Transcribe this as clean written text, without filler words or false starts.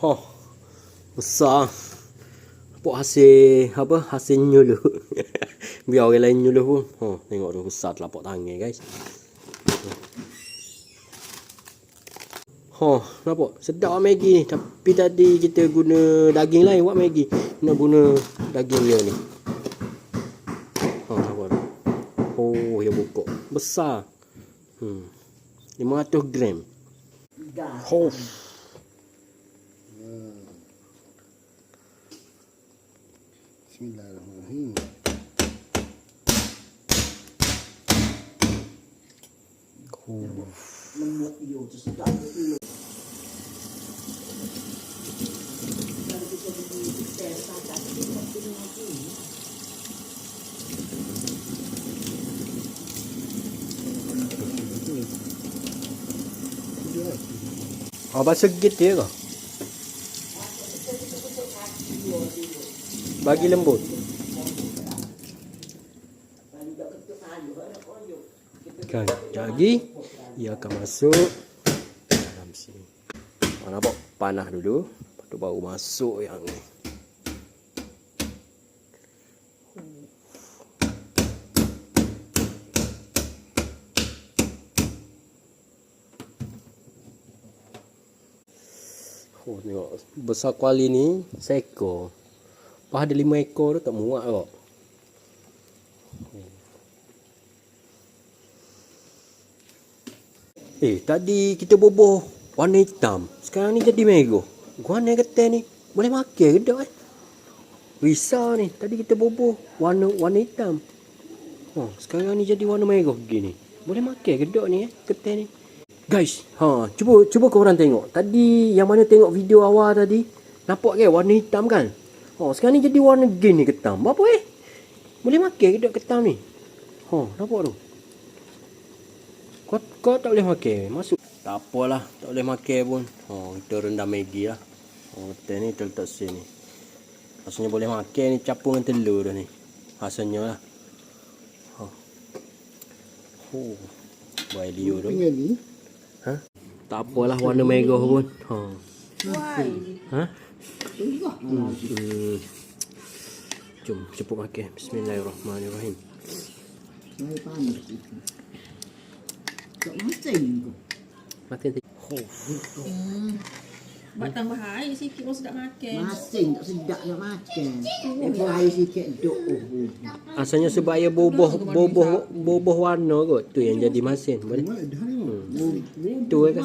Oh, besar. Nampak hasil apa? Hasil nyuluh. Biar orang lain nyuluh pun. Oh, tengok tu besar telapak tangan guys. Oh, nampak sedap Maggi ni. Tapi tadi kita guna daging lain buat Maggi. Nak guna daging dia ni. Oh, nampak tu. Oh, dia bokok. Besar. 500 gram. Oh. Bismillahirrahmanirrahim. Lemuk dia tu sedap tu. Kalau kita pergi test tak kita kena mati. Abang segit dia ke? Bagi lembut. Kan, lagi ia akan masuk dalam sini. Nampak panah dulu, lepas tu baru masuk yang ni. Oh, tengok besar kuali ni seekor. Lepas ada 5 ekor tu tak muat kok. Tadi kita boboh warna hitam. Sekarang ni jadi merah. Warna kata ni boleh makan ke tak risau ni. Tadi kita boboh warna hitam. Oh, sekarang ni jadi warna merah begini. Boleh makan ke tak ni kata ni. Guys, cuba korang tengok. Tadi yang mana tengok video awal tadi, nampak ke warna hitam kan? Sekarang ni jadi warna green ni ketam. Apa boleh makan ke tak ketam ni? Nampak tu. Kau tak boleh makan. Masuk. Tak apalah, tak boleh makan pun. Kita rendam Maggi lah. Teh ni kita letak sini. Rasanya boleh makan ni, campur dengan telur dah ni. Rasanya lah. Buat dia tu. Tak apalah warna merah pun. Jom cepat makan. Bismillahirrahmanirrahim. Saya panas itu. Tak masin ke? Makan tadi. Buat tambah air sikit pun sedap makan. Masin tak sedap nak makan. Lepas air sikit duk. Asalnya sebab ia boboh warna kot. Tu yang jadi masin. Boleh. Tu kan.